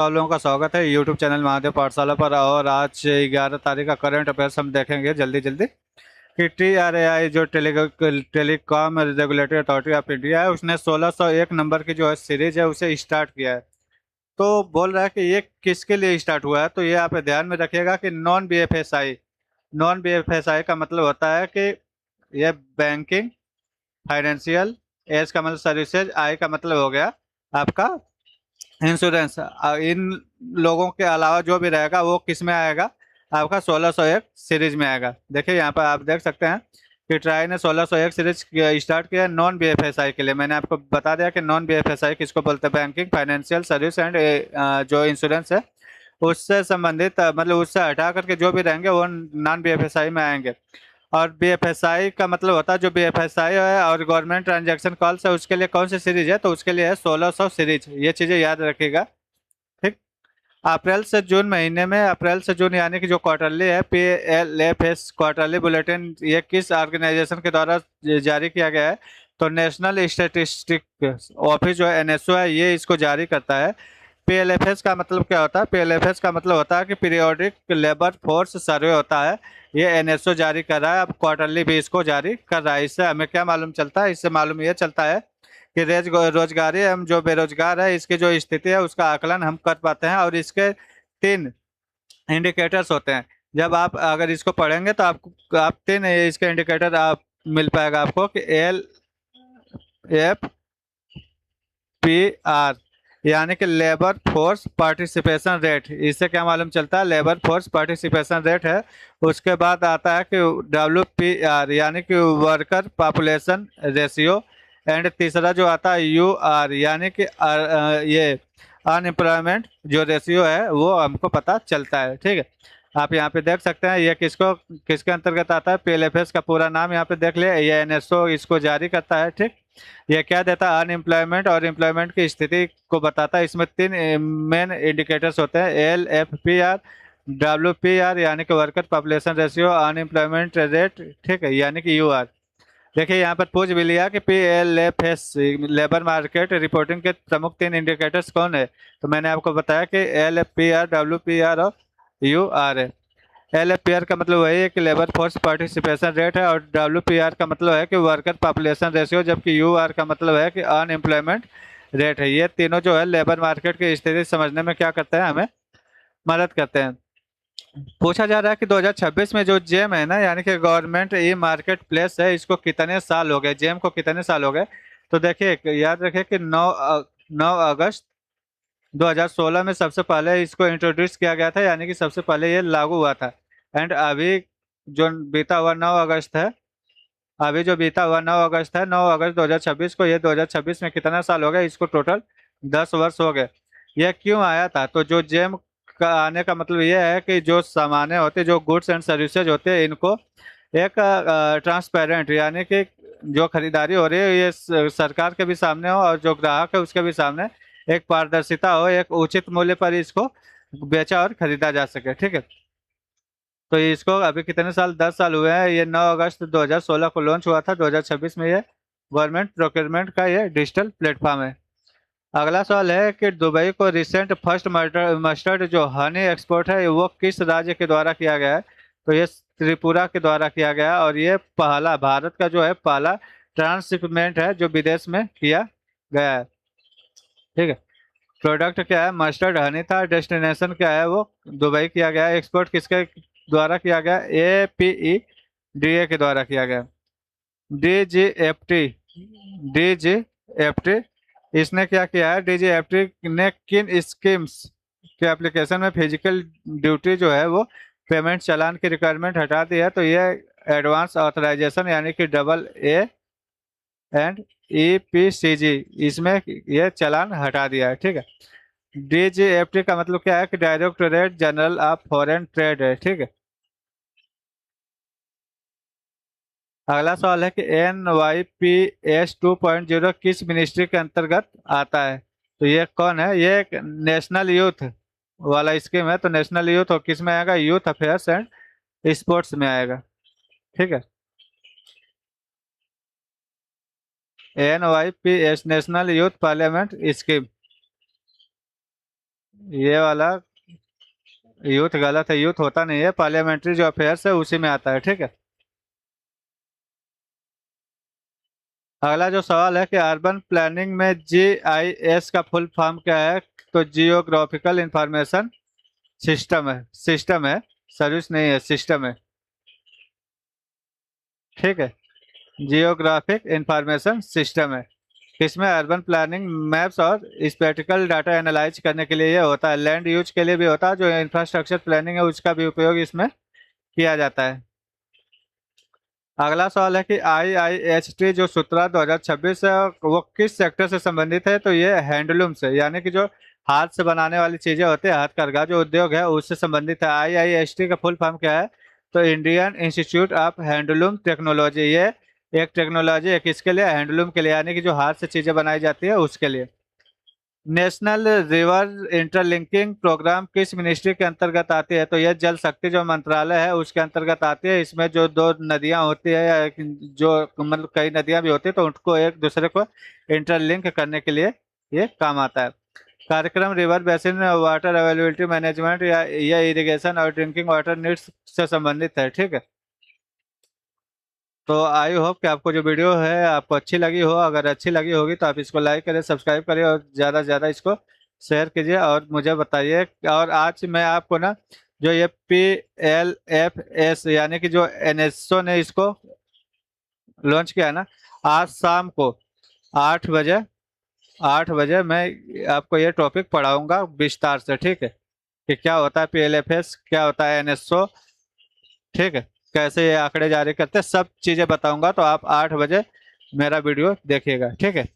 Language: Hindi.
आप लोगों का स्वागत है यूट्यूब चैनल महादेव पाठशाला पर। और आज 11 तारीख का करंट अफेयर्स हम देखेंगे जल्दी जल्दी कि TRAI जो telecom regulatory authority of India है, उसने 1601 नंबर की जो है सीरीज है उसे स्टार्ट किया है। तो बोल रहा है कि ये किसके लिए स्टार्ट हुआ है, तो ये आप ध्यान में रखिएगा कि नॉन BFSI का मतलब होता है कि ये बैंकिंग, फाइनेंशियल, एस का मतलब सर्विसेज, आई का मतलब हो गया आपका इंश्योरेंस। इन लोगों के अलावा जो भी रहेगा वो किस में आएगा, आपका 1601 सीरीज में आएगा। देखिए यहाँ पर आप देख सकते हैं कि ट्राई ने 1601 सीरीज स्टार्ट किया नॉन BFSI के लिए। मैंने आपको बता दिया कि नॉन BFSI किसको बोलते हैं, बैंकिंग, फाइनेंशियल सर्विस एंड जो इंश्योरेंस है उससे संबंधित, मतलब उससे हटा करके जो भी रहेंगे वो नॉन BFSI में आएंगे। और BFSI का मतलब होता है जो BFSI है और गवर्नमेंट ट्रांजैक्शन कॉल्स है उसके लिए कौन सी सीरीज है, तो उसके लिए है 1600 सीरीज। ये चीजें याद रखिएगा। ठीक। अप्रैल से जून महीने में, अप्रैल से जून यानी कि जो क्वार्टरली है, PLFS क्वार्टरली बुलेटिन, ये किस ऑर्गेनाइजेशन के द्वारा जारी किया गया है, तो नेशनल स्टैटिस्टिक ऑफिस जो है NSO है, ये इसको जारी करता है। PLFS का मतलब क्या होता है, PLFS का मतलब होता है कि पीरियोडिक लेबर फोर्स सर्वे होता है। ये NSO जारी कर रहा है, अब क्वार्टरली भी इसको जारी कर रहा है। इससे हमें क्या मालूम चलता है, इससे मालूम ये चलता है कि रोजगारी हम जो बेरोजगार है इसकी जो स्थिति है उसका आकलन हम कर पाते हैं। और इसके 3 इंडिकेटर्स होते हैं। जब आप अगर इसको पढ़ेंगे तो आपको आप 3 इसके इंडिकेटर आप मिल पाएगा आपको कि LFPR यानी कि लेबर फोर्स पार्टिसिपेशन रेट। इससे क्या मालूम चलता है, लेबर फोर्स पार्टिसिपेशन रेट है। उसके बाद आता है कि WPR यानी कि वर्कर पॉपुलेशन रेशियो। एंड तीसरा जो आता है UR यानी कि ये अनएम्प्लॉयमेंट जो रेशियो है वो हमको पता चलता है। ठीक है, आप यहाँ पे देख सकते हैं ये किसको किसके अंतर्गत आता है। PLFS का पूरा नाम यहाँ पे देख लिया, ये NSO इसको जारी करता है। ठीक। ये क्या देता है, अनएम्प्लॉयमेंट और एम्प्लॉयमेंट की स्थिति को बताता है। इसमें 3 मेन इंडिकेटर्स होते हैं, LFPR, WPR यानी कि worker population ratio, unemployment rate, ठीक है, यानी कि UR। देखिए यहाँ पर पूछ भी लिया कि PLFS लेबर मार्केट रिपोर्टिंग के प्रमुख 3 इंडिकेटर्स कौन है, तो मैंने आपको बताया कि LFPR, WPR और UR है। LFPR का मतलब वही है कि लेबर फोर्स पार्टिसिपेशन रेट है, और WPR का मतलब है कि वर्कर पॉपुलेशन रेशियो, जबकि UR का मतलब है कि अनएम्प्लॉयमेंट रेट है। ये तीनों जो है लेबर मार्केट की स्थिति समझने में क्या करते हैं, हमें मदद करते हैं। पूछा जा रहा है कि 2026 में जो जेम है ना, यानी कि गवर्नमेंट ई मार्केट प्लेस है, इसको कितने साल हो गए, जेम को कितने साल हो गए। तो देखिए याद रखिए कि 9 अगस्त 2016 में सबसे पहले इसको इंट्रोड्यूस किया गया था, यानी कि सबसे पहले ये लागू हुआ था। एंड अभी जो बीता हुआ 9 अगस्त है, अभी जो बीता हुआ 9 अगस्त है, 9 अगस्त 2026 को, ये 2026 में कितना साल हो गया, इसको टोटल 10 वर्ष हो गए। यह क्यों आया था, तो जो जेम का आने का मतलब ये है कि जो सामानें होते, जो गुड्स एंड सर्विसेज होते हैं, इनको एक ट्रांसपेरेंट यानी कि जो खरीदारी हो रही है ये सरकार के भी सामने हो और जो ग्राहक है उसके भी सामने एक पारदर्शिता हो, एक उचित मूल्य पर इसको बेचा और खरीदा जा सके। ठीक है, तो इसको अभी कितने साल, 10 साल हुए हैं। ये 9 अगस्त 2016 को लॉन्च हुआ था, 2026 में ये गवर्नमेंट प्रोक्योरमेंट का ये डिजिटल प्लेटफॉर्म है। अगला सवाल है कि दुबई को रिसेंट फर्स्ट मस्टर्ड जो हनी एक्सपोर्ट है वो किस राज्य के द्वारा किया गया है, तो ये त्रिपुरा के द्वारा किया गया है। और ये पहला भारत का जो है पहला ट्रांसशिपमेंट है जो विदेश में किया गया है। ठीक है, प्रोडक्ट क्या है, मस्टर्ड हनी था। डेस्टिनेशन क्या है, वो दुबई किया गया है। एक्सपोर्ट किसके द्वारा किया गया, APEDA के द्वारा किया गया। DGFT इसने क्या किया है, DGFT ने किन स्कीम्स के एप्लीकेशन में फिजिकल ड्यूटी जो है वो पेमेंट चालान की रिक्वायरमेंट हटा दी है, तो ये एडवांस ऑथराइजेशन यानी कि AA एंड EPCG, इसमें ये चालान हटा दिया है। ठीक है, DGFT का मतलब क्या है कि directorate general of foreign trade है। ठीक है, अगला सवाल है कि NYPS 2.0 किस मिनिस्ट्री के अंतर्गत आता है, तो ये कौन है, ये एक नेशनल यूथ वाला स्कीम है। तो नेशनल यूथ और किस में आएगा, यूथ अफेयर्स एंड स्पोर्ट्स में आएगा। ठीक है, NYPS national youth parliament scheme. ये वाला यूथ गलत है, यूथ होता नहीं है, पार्लियामेंट्री जो अफेयर्स है उसी में आता है, ठीक है। अगला जो सवाल है कि अर्बन प्लानिंग में GIS का फुल फॉर्म क्या है? तो जियोग्राफिकल इंफॉर्मेशन सिस्टम है, सिस्टम है, सर्विस नहीं है, सिस्टम है, ठीक है। जियोग्राफिक इंफॉर्मेशन सिस्टम है। इसमें अर्बन प्लानिंग मैप्स और स्पेटिकल डाटा एनालाइज करने के लिए ये होता है, लैंड यूज के लिए भी होता है, जो इंफ्रास्ट्रक्चर प्लानिंग है उसका भी उपयोग इसमें किया जाता है। अगला सवाल है कि IIHT जो सूत्रा 2026 है वो किस सेक्टर से संबंधित है? तो ये हैंडलूम से, यानी कि जो हाथ से बनाने वाली चीजें होती है, हथकरघा जो उद्योग है उससे संबंधित है। IIHT का फुल फॉर्म क्या है? तो Indian institute of handloom technology. ये एक टेक्नोलॉजी है किसके लिए? हैंडलूम के लिए, यानी कि जो हाथ से चीजें बनाई जाती है उसके लिए। नेशनल रिवर इंटरलिंकिंग प्रोग्राम किस मिनिस्ट्री के अंतर्गत आती है? तो यह जल शक्ति जो मंत्रालय है उसके अंतर्गत आती है। इसमें जो दो नदियां होती है या जो मतलब कई नदियां भी होती है तो उनको एक दूसरे को इंटरलिंक करने के लिए ये काम आता है। कार्यक्रम river basin water availability management या इरिगेशन और ड्रिंकिंग वाटर नीड्स से संबंधित है, ठीक है। तो आई होप कि आपको जो वीडियो है आपको अच्छी लगी हो। अगर अच्छी लगी होगी तो आप इसको लाइक करें, सब्सक्राइब करें और ज़्यादा से ज़्यादा इसको शेयर कीजिए और मुझे बताइए। और आज मैं आपको ना जो ये PLFS यानी कि जो NSO ने इसको लॉन्च किया है ना, आज शाम को 8 बजे, 8 बजे मैं आपको ये टॉपिक पढ़ाऊंगा विस्तार से, ठीक है। कि क्या होता है PLFS, क्या होता है NSO, ठीक है। कैसे ये आंकड़े जारी करते हैं, सब चीजें बताऊंगा। तो आप 8 बजे मेरा वीडियो देखिएगा, ठीक है।